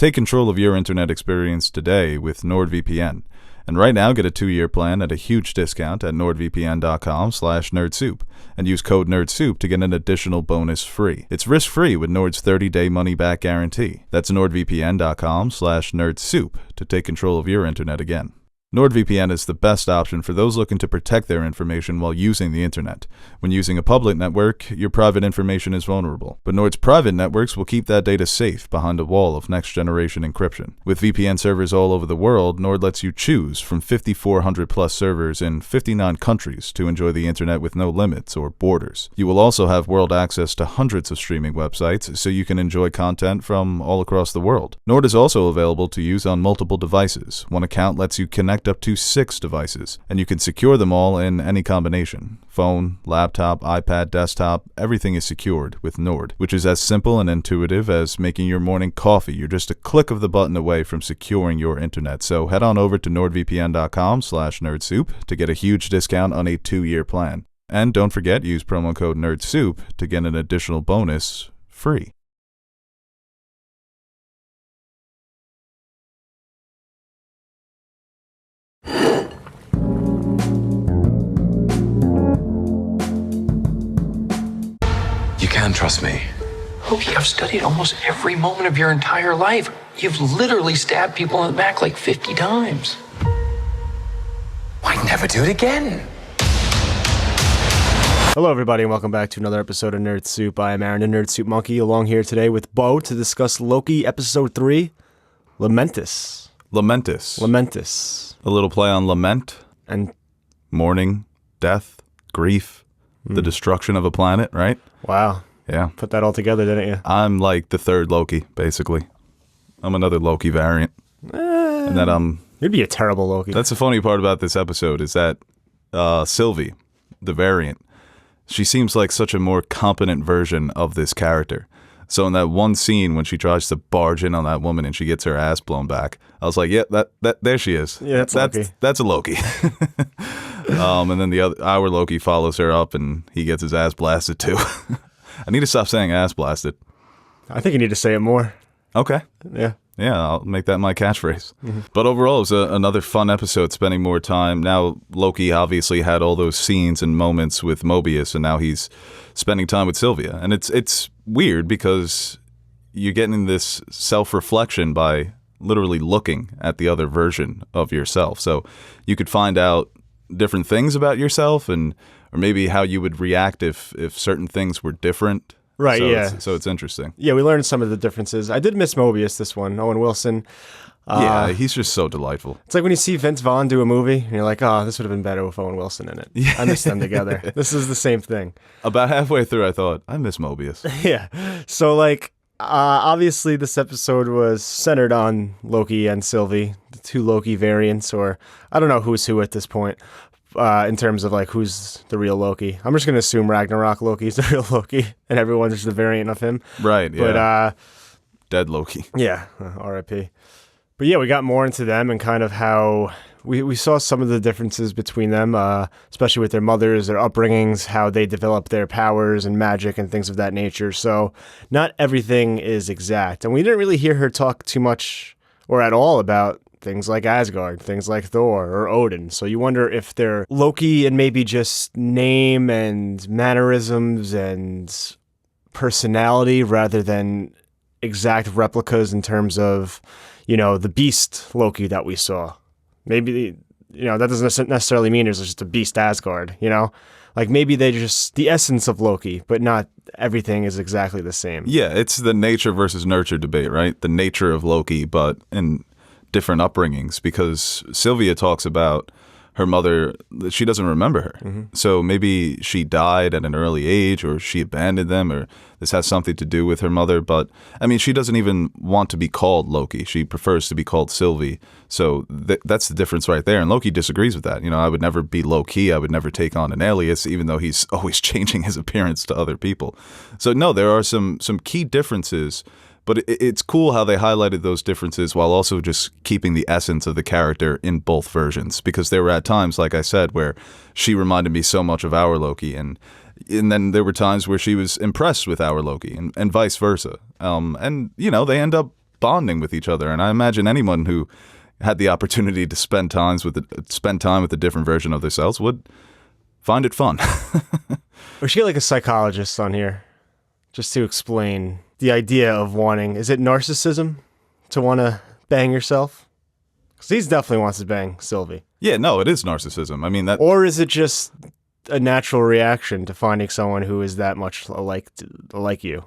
Take control of your internet experience today with NordVPN. And right now, get a 2-year plan at a huge discount at nordvpn.com/nerdsoup and use code NERDSOUP to get an additional bonus free. It's risk-free with Nord's 30-day money-back guarantee. That's nordvpn.com/nerdsoup to take control of your internet again. NordVPN is the best option for those looking to protect their information while using the internet. When using a public network, your private information is vulnerable, but Nord's private networks will keep that data safe behind a wall of next-generation encryption. With VPN servers all over the world, Nord lets you choose from 5,400-plus servers in 59 countries to enjoy the internet with no limits or borders. You will also have world access to hundreds of streaming websites, so you can enjoy content from all across the world. Nord is also available to use on multiple devices. One account lets you connect up to 6 devices, and you can secure them all in any combination. Phone, laptop, iPad, desktop, everything is secured with Nord, which is as simple and intuitive as making your morning coffee. You're just a click of the button away from securing your internet. So head on over to nordvpn.com/nerdsoup to get a huge discount on a 2-year plan. And don't forget, use promo code NERDSOUP to get an additional bonus free. You can trust me. Loki, I've studied almost every moment of your entire life. You've literally stabbed people in the back like 50 times. I'd never do it again. Hello, everybody, and welcome back to another episode of Nerd Soup. I am Aaron, the Nerd Soup Monkey, along here today with Beau to discuss Loki Episode 3, Lamentis. Lamentis. A little play on lament. And mourning, death, grief, the destruction of a planet, right? Wow. Yeah. Put that all together, didn't you? I'm like the third Loki, basically. I'm another Loki variant. And that You'd be a terrible Loki. That's the funny part about this episode is that Sylvie, the variant, she seems like such a more competent version of this character. So in that one scene when she tries to barge in on that woman and she gets her ass blown back, I was like, yeah, that there she is. Yeah, that's a Loki. And then our Loki follows her up and he gets his ass blasted too. I need to stop saying ass blasted. I think you need to say it more. Okay. Yeah. Yeah, I'll make that my catchphrase. Mm-hmm. But overall, it was another fun episode, spending more time. Now, Loki obviously had all those scenes and moments with Mobius, and now he's spending time with Sylvia. And it's weird because you're getting this self-reflection by literally looking at the other version of yourself. So you could find out different things about yourself or maybe how you would react if certain things were different. Right, so yeah. So it's interesting. Yeah, we learned some of the differences. I did miss Mobius, this one, Owen Wilson. Yeah, he's just so delightful. It's like when you see Vince Vaughn do a movie, and you're like, oh, this would have been better with Owen Wilson in it. Yeah. I miss them together. This is the same thing. About halfway through, I thought, I miss Mobius. Yeah. So, obviously, this episode was centered on Loki and Sylvie, the two Loki variants, or I don't know who's who at this point. In terms of who's the real Loki. I'm just going to assume Ragnarok Loki is the real Loki and everyone's just a variant of him. Right, yeah. But, dead Loki. Yeah, R.I.P. But yeah, we got more into them and kind of how we saw some of the differences between them, especially with their mothers, their upbringings, how they developed their powers and magic and things of that nature. So not everything is exact. And we didn't really hear her talk too much or at all about things like Asgard, things like Thor or Odin. So you wonder if they're Loki and maybe just name and mannerisms and personality rather than exact replicas in terms of, the beast Loki that we saw. Maybe, that doesn't necessarily mean there's just a beast Asgard, maybe they just the essence of Loki, but not everything is exactly the same. Yeah, it's the nature versus nurture debate, right? The nature of Loki, but in different upbringings, because Sylvia talks about her mother, she doesn't remember her. Mm-hmm. So maybe she died at an early age or she abandoned them or this has something to do with her mother. But I mean, she doesn't even want to be called Loki. She prefers to be called Sylvie. So that's the difference right there. And Loki disagrees with that. I would never be Loki. I would never take on an alias, even though he's always changing his appearance to other people. So no, there are some key differences. But it's cool how they highlighted those differences while also just keeping the essence of the character in both versions. Because there were at times, like I said, where she reminded me so much of our Loki. And then there were times where she was impressed with our Loki and vice versa. And, they end up bonding with each other. And I imagine anyone who had the opportunity to spend time with a different version of themselves would find it fun. We should get like a psychologist on here just to explain the idea of wanting. Is it narcissism to want to bang yourself? Because he definitely wants to bang Sylvie. Yeah, no, it is narcissism. I mean, that. Or is it just a natural reaction to finding someone who is that much like you?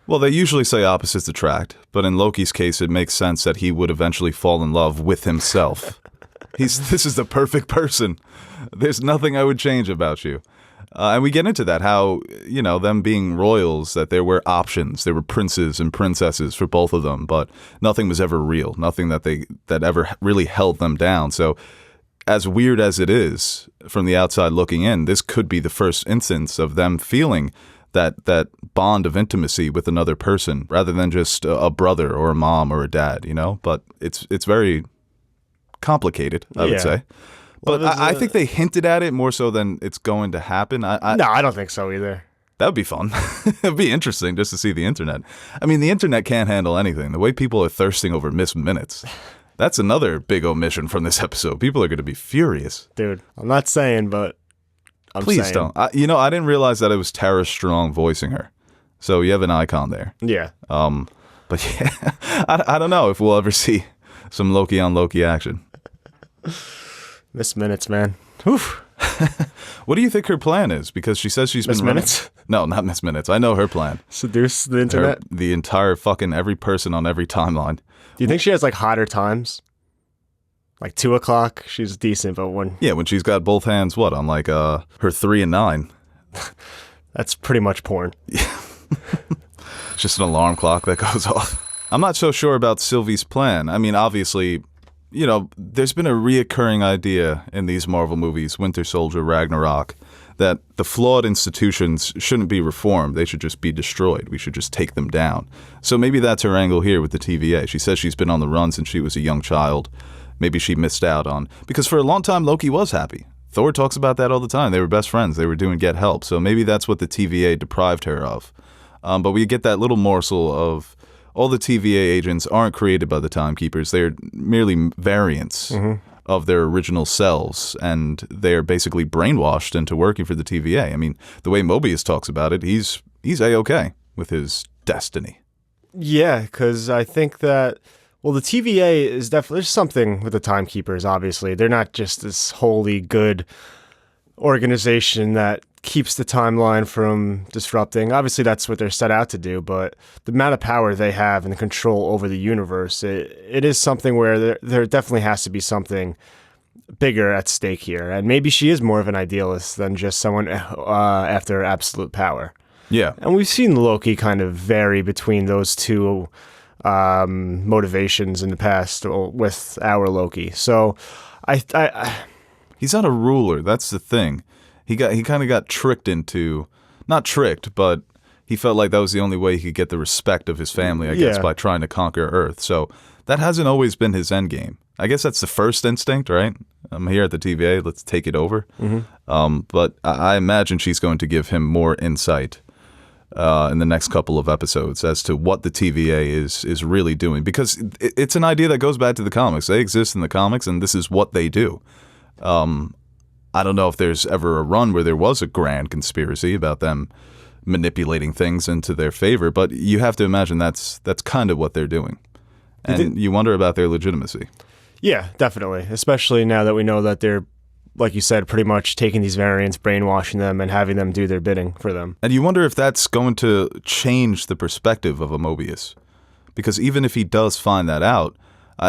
Well, they usually say opposites attract, but in Loki's case, it makes sense that he would eventually fall in love with himself. This is the perfect person. There's nothing I would change about you. And we get into that, how, them being royals, that there were options. There were princes and princesses for both of them, but nothing was ever real. Nothing that ever really held them down. So as weird as it is from the outside looking in, this could be the first instance of them feeling that bond of intimacy with another person rather than just a brother or a mom or a dad, But it's very complicated, I would say. But I think they hinted at it more so than it's going to happen. No, I don't think so either. That would be fun. It'd be interesting just to see the internet. I mean, the internet can't handle anything. The way people are thirsting over missed minutes. That's another big omission from this episode. People are going to be furious. Dude, I'm not saying, but Please saying. Don't. I didn't realize that it was Tara Strong voicing her. So you have an icon there. Yeah. But yeah, I don't know if we'll ever see some Loki on Loki action. Missed minutes, man. Oof. What do you think her plan is? Because she says she's been running. Minutes? No, not Miss Minutes. I know her plan. Seduce the internet? The entire fucking every person on every timeline. Do you think she has like hotter times? Like 2 o'clock, she's decent, but when she's got both hands, on like her 3 and 9. That's pretty much porn. Yeah. It's just an alarm clock that goes off. I'm not so sure about Sylvie's plan. I mean, obviously, there's been a reoccurring idea in these Marvel movies, Winter Soldier, Ragnarok, that the flawed institutions shouldn't be reformed. They should just be destroyed. We should just take them down. So maybe that's her angle here with the TVA. She says she's been on the run since she was a young child. Maybe she missed out on, because for a long time, Loki was happy. Thor talks about that all the time. They were best friends. They were doing Get Help. So maybe that's what the TVA deprived her of. But we get that little morsel of all the TVA agents aren't created by the Timekeepers. They're merely variants of their original selves, and they're basically brainwashed into working for the TVA. I mean, the way Mobius talks about it, he's A-okay with his destiny. Yeah, because I think that, well, the TVA is definitely, there's something with the Timekeepers, obviously. They're not just this wholly good organization that keeps the timeline from disrupting. Obviously, that's what they're set out to do, but the amount of power they have and the control over the universe, it is something where there definitely has to be something bigger at stake here. And maybe she is more of an idealist than just someone after absolute power. Yeah. And we've seen Loki kind of vary between those two motivations in the past with our Loki. So he's not a ruler. That's the thing. He kind of got tricked into, not tricked, but he felt like that was the only way he could get the respect of his family, I guess, by trying to conquer Earth. So that hasn't always been his end game. I guess that's the first instinct, right? I'm here at the TVA. Let's take it over. But I imagine she's going to give him more insight in the next couple of episodes as to what the TVA is really doing, because it's an idea that goes back to the comics. They exist in the comics, and this is what they do. I don't know if there's ever a run where there was a grand conspiracy about them manipulating things into their favor, but you have to imagine that's kind of what they're doing. And you wonder about their legitimacy. Yeah, definitely. Especially now that we know that they're, like you said, pretty much taking these variants, brainwashing them, and having them do their bidding for them. And you wonder if that's going to change the perspective of a Mobius. Because even if he does find that out,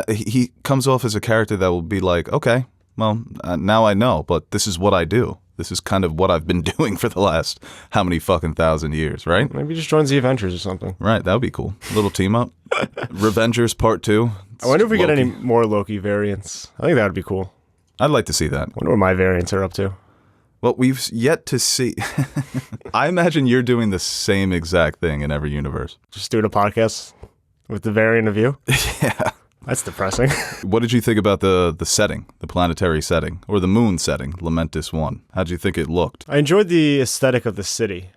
he comes off as a character that will be like, okay, well, now I know, but this is what I do. This is kind of what I've been doing for the last how many fucking 1,000 years, right? Maybe just joins the Avengers or something. Right, that would be cool. A little team up. Revengers Part 2. I wonder if we get any more Loki variants. I think that would be cool. I'd like to see that. I wonder what my variants are up to. Well, we've yet to see. I imagine you're doing the same exact thing in every universe. Just doing a podcast with the variant of you? Yeah. That's depressing. What did you think about the setting, the planetary setting, or the moon setting, Lamentis 1? How'd you think it looked? I enjoyed the aesthetic of the city.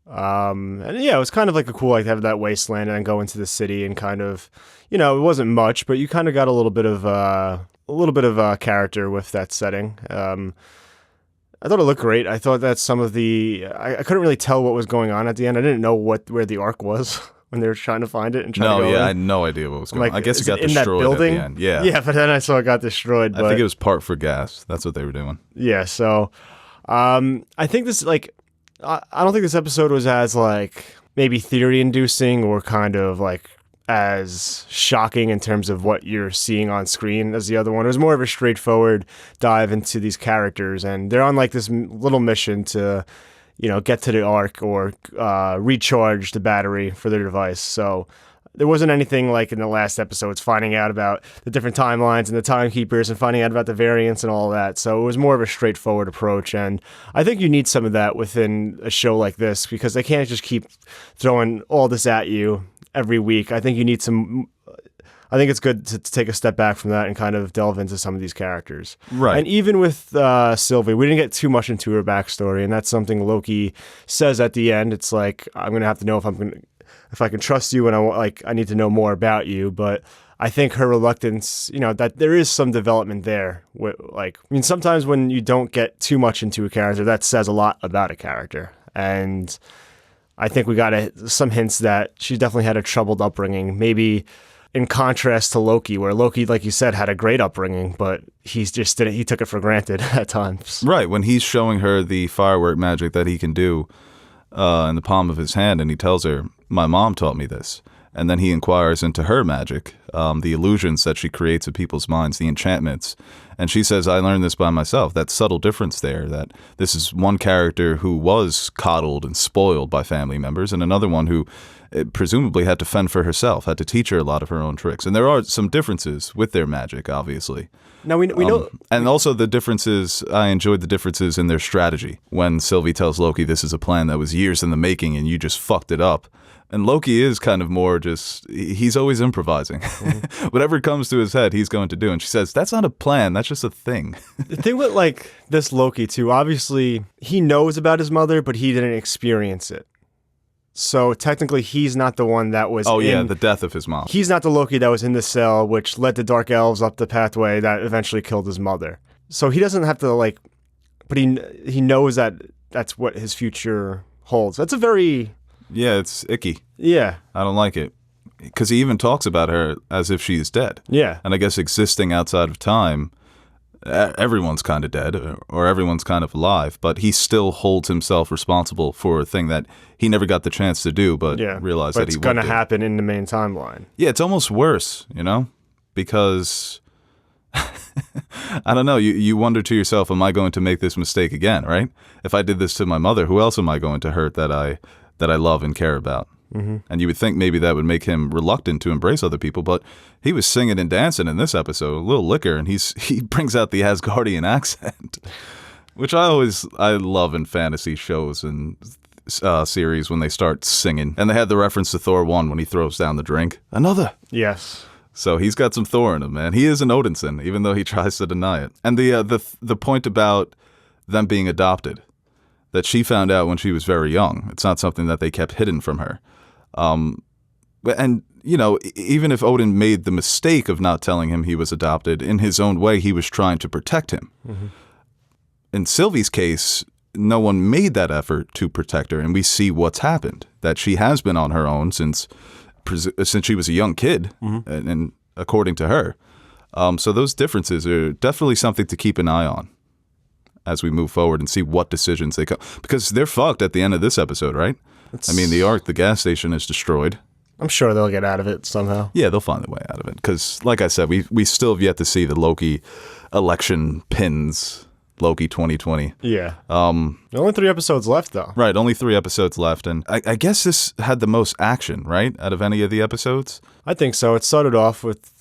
And yeah, it was kind of like a cool, like to have that wasteland and then go into the city and kind of, it wasn't much, but you kind of got a little bit of character with that setting. I thought it looked great. I thought that some of I couldn't really tell what was going on at the end. I didn't know where the Ark was when they were trying to find it and trying to go in. I had no idea what was going on. I guess it got in destroyed that building? at the end. Yeah. Yeah, but then I saw it got destroyed. I think it was parked for gas. That's what they were doing. Yeah, so I think this, like, I don't think this episode was as, like, maybe theory-inducing or kind of, like, as shocking in terms of what you're seeing on screen as the other one. It was more of a straightforward dive into these characters, and they're on, like, this little mission to, get to the Ark or recharge the battery for their device. So there wasn't anything like in the last episodes finding out about the different timelines and the timekeepers and finding out about the variants and all that. So it was more of a straightforward approach. And I think you need some of that within a show like this because they can't just keep throwing all this at you every week. I think you need I think it's good to take a step back from that and kind of delve into some of these characters. Right. And even with Sylvie, we didn't get too much into her backstory, and that's something Loki says at the end. It's like, I'm going to have to know if I can trust you, and I need to know more about you. But I think her reluctance, that there is some development there. Sometimes when you don't get too much into a character, that says a lot about a character. And I think we got some hints that she definitely had a troubled upbringing, maybe in contrast to Loki, where Loki, like you said, had a great upbringing, but he took it for granted at times. Right, when he's showing her the firework magic that he can do in the palm of his hand, and he tells her, my mom taught me this. And then he inquires into her magic, the illusions that she creates in people's minds, the enchantments. And she says, I learned this by myself. That subtle difference there, that this is one character who was coddled and spoiled by family members, and another one who presumably had to fend for herself, had to teach her a lot of her own tricks. And there are some differences with their magic, obviously. Now we know, and also the differences. I enjoyed the differences in their strategy. When Sylvie tells Loki, "This is a plan that was years in the making, and you just fucked it up." And Loki is kind of more he's always improvising. Mm-hmm. Whatever comes to his head, he's going to do. And she says, "That's not a plan. That's just a thing." The thing with like this Loki too, obviously he knows about his mother, but he didn't experience it. So technically, he's not the one that was. Oh yeah, the death of his mom. He's not the Loki that was in the cell, which led the Dark Elves up the pathway that eventually killed his mother. So he doesn't have to but he knows that that's what his future holds. That's a very it's icky. Yeah, I don't like it because he even talks about her as if she's dead. Yeah, and I guess existing outside of time. Everyone's kind of dead or everyone's kind of alive, but he still holds himself responsible for a thing that he never got the chance to do, but realized that he would do. It's going to happen in the main timeline. Yeah, it's almost worse, because I don't know, you wonder to yourself, am I going to make this mistake again, right? If I did this to my mother, who else am I going to hurt that I love and care about? Mm-hmm. And you would think maybe that would make him reluctant to embrace other people, but he was singing and dancing in this episode, a little liquor, and he brings out the Asgardian accent, which I love in fantasy shows and series when they start singing. And they had the reference to Thor 1 when he throws down the drink. Another. Yes. So he's got some Thor in him, man. He is an Odinson, even though he tries to deny it. And the point about them being adopted, that she found out when she was very young. It's not something that they kept hidden from her. And, even if Odin made the mistake of not telling him he was adopted, in his own way, he was trying to protect him. Mm-hmm. In Sylvie's case, no one made that effort to protect her, and we see what's happened, that she has been on her own since she was a young kid, mm-hmm. and according to her. So those differences are definitely something to keep an eye on as we move forward and see what decisions they come. Because they're fucked at the end of this episode, right? The Ark, the gas station is destroyed. I'm sure they'll get out of it somehow. Yeah, they'll find a way out of it. Because, like I said, we still have yet to see the Loki election pins, Loki 2020. Yeah. Only 3 episodes left, though. Right, only 3 episodes left. And I guess this had the most action, right, out of any of the episodes? I think so. It started off with,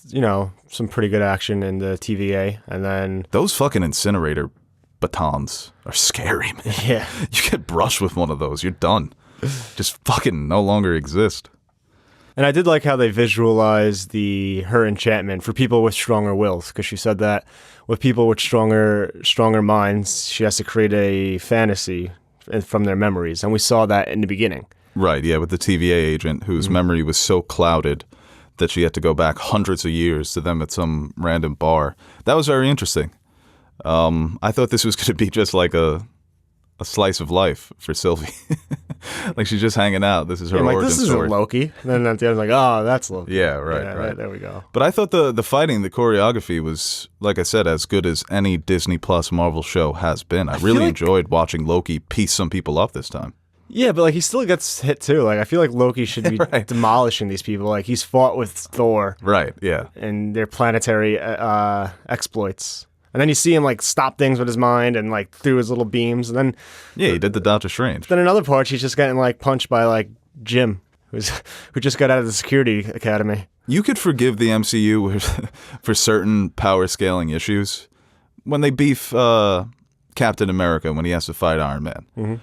some pretty good action in the TVA. And then... Those fucking incinerator batons are scary, man. Yeah. You get brushed with one of those, you're done. Just fucking no longer exist. And I did like how they visualized her enchantment for people with stronger wills, because she said that with people with stronger minds, she has to create a fantasy from their memories, and we saw that in the beginning. Right, yeah, with the TVA agent whose memory was so clouded that she had to go back hundreds of years to them at some random bar. That was very interesting. I thought this was going to be just like a slice of life for Sylvie. Like she's just hanging out. This is her origin this story. isn't Loki. And then at the end, like, oh, that's Loki. Yeah, right. There we go. But I thought the fighting, the choreography was, like I said, as good as any Disney Plus Marvel show has been. I really enjoyed watching Loki piece some people up this time. Yeah, but like he still gets hit too. Like I feel like Loki should be demolishing these people. Like he's fought with Thor. Right, yeah. And their planetary exploits. And then you see him like stop things with his mind and like through his little beams. And then he did the Doctor Strange. Then in other parts, he's just getting like punched by like Jim, who just got out of the security academy. You could forgive the MCU for certain power scaling issues when they beef Captain America when he has to fight Iron Man. Mm-hmm.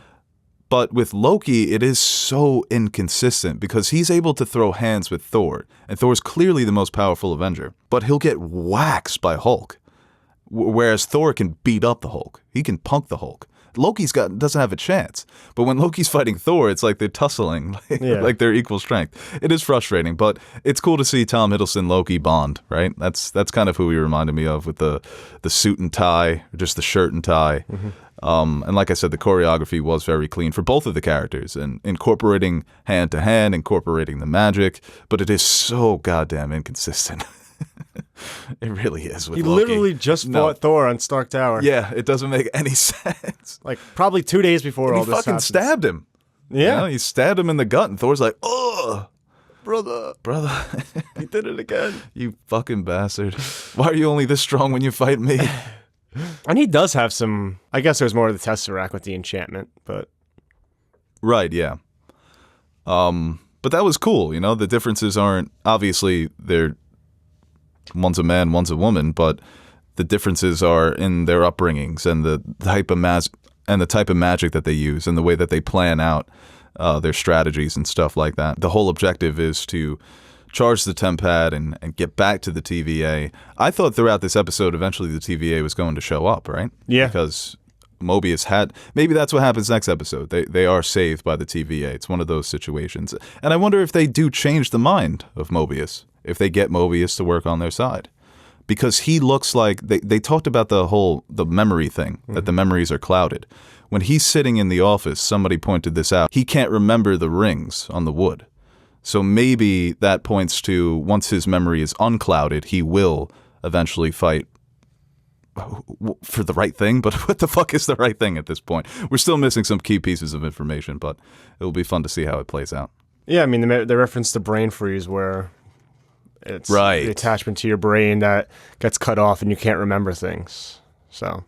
But with Loki, it is so inconsistent because he's able to throw hands with Thor, and Thor's clearly the most powerful Avenger, but he'll get waxed by Hulk. Whereas Thor can beat up the Hulk. He can punk the Hulk. Doesn't have a chance. But when Loki's fighting Thor, it's like they're tussling, like they're equal strength. It is frustrating, but it's cool to see Tom Hiddleston Loki bond, right? That's kind of who he reminded me of with the suit and tie, or just the shirt and tie. Mm-hmm. And like I said, the choreography was very clean for both of the characters and incorporating hand to hand, incorporating the magic, but it is so goddamn inconsistent. It really is with He Loki. literally just fought Thor on Stark Tower. Yeah, it doesn't make any sense. Like probably 2 days before all this happened. He fucking stabbed him. Yeah. He stabbed him in the gut, and Thor's like, "Ugh, Brother. He did it again. You fucking bastard. Why are you only this strong when you fight me?" And he does have some, I guess there's more of the Tesseract with the enchantment, but. Right, yeah. But that was cool, the differences aren't, obviously, one's a man, one's a woman, but the differences are in their upbringings and the type of magic that they use and the way that they plan out their strategies and stuff like that. The whole objective is to charge the Tempad and get back to the TVA. I thought throughout this episode, eventually the TVA was going to show up, right? Yeah. Because Mobius maybe that's what happens next episode. They are saved by the TVA. It's one of those situations. And I wonder if they do change the mind of Mobius, if they get Mobius to work on their side. Because he looks like, they talked about the memory thing, that the memories are clouded. When he's sitting in the office, somebody pointed this out, he can't remember the rings on the wood. So maybe that points to, once his memory is unclouded, he will eventually fight for the right thing. But what the fuck is the right thing at this point? We're still missing some key pieces of information, but it'll be fun to see how it plays out. Yeah, I mean, the reference to brain freeze where it's the attachment to your brain that gets cut off and you can't remember things. So,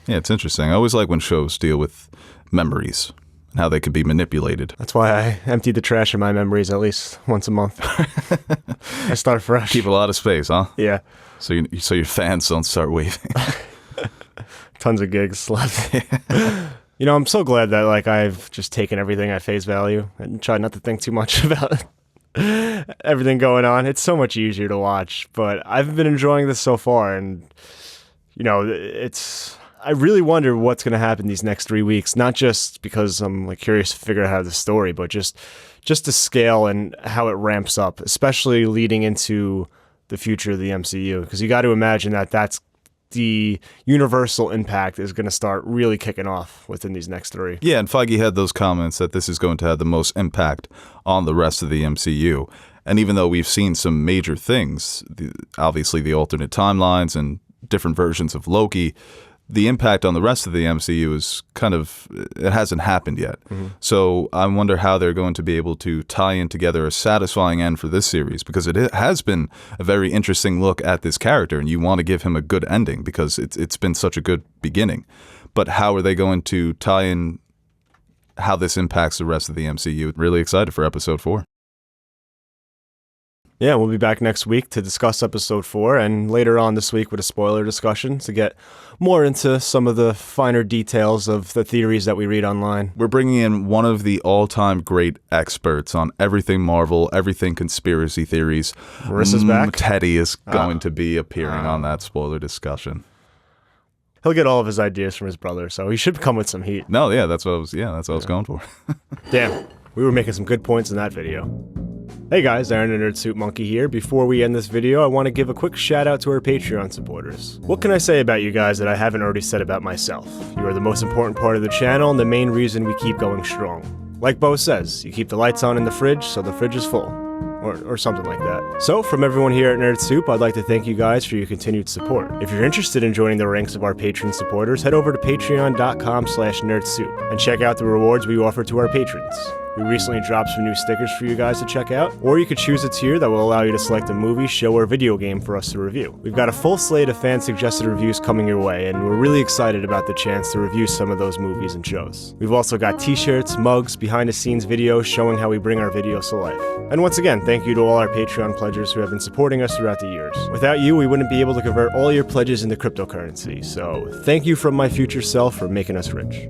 yeah, it's interesting. I always like when shows deal with memories and how they could be manipulated. That's why I empty the trash in my memories at least once a month. I start fresh. Keep a lot of space, huh? Yeah. So your fans don't start waving. Tons of gigs left. I'm so glad that I've just taken everything at face value and tried not to think too much about everything going on. It's so much easier to watch, but I've been enjoying this so far, and I really wonder what's going to happen these next 3 weeks. Not just because I'm curious to figure out how the story, but just the scale and how it ramps up, especially leading into the future of the MCU. Because you got to imagine that's the universal impact is going to start really kicking off within these next 3. Yeah, and Feige had those comments that this is going to have the most impact on the rest of the MCU. And even though we've seen some major things, obviously the alternate timelines and different versions of Loki, the impact on the rest of the MCU is it hasn't happened yet. Mm-hmm. So I wonder how they're going to be able to tie in together a satisfying end for this series, because it has been a very interesting look at this character, and you want to give him a good ending because it's been such a good beginning. But how are they going to tie in how this impacts the rest of the MCU? Really excited for episode 4. Yeah, we'll be back next week to discuss episode 4, and later on this week with a spoiler discussion to get more into some of the finer details of the theories that we read online. We're bringing in one of the all-time great experts on everything Marvel, everything conspiracy theories. Marissa's back. Teddy is going to be appearing on that spoiler discussion. He'll get all of his ideas from his brother, so he should come with some heat. No, yeah, that's what I was going for. Damn, we were making some good points in that video. Hey guys, Aaron and Nerd Soup Monkey here. Before we end this video, I want to give a quick shout out to our Patreon supporters. What can I say about you guys that I haven't already said about myself? You are the most important part of the channel and the main reason we keep going strong. Like Beau says, you keep the lights on in the fridge, so the fridge is full. Or something like that. So, from everyone here at Nerd Soup, I'd like to thank you guys for your continued support. If you're interested in joining the ranks of our Patreon supporters, head over to patreon.com/nerdsoup and check out the rewards we offer to our patrons. We recently dropped some new stickers for you guys to check out, or you could choose a tier that will allow you to select a movie, show, or video game for us to review. We've got a full slate of fan-suggested reviews coming your way, and we're really excited about the chance to review some of those movies and shows. We've also got t-shirts, mugs, behind-the-scenes videos showing how we bring our videos to life. And once again, thank you to all our Patreon pledgers who have been supporting us throughout the years. Without you, we wouldn't be able to convert all your pledges into cryptocurrency, so thank you from my future self for making us rich.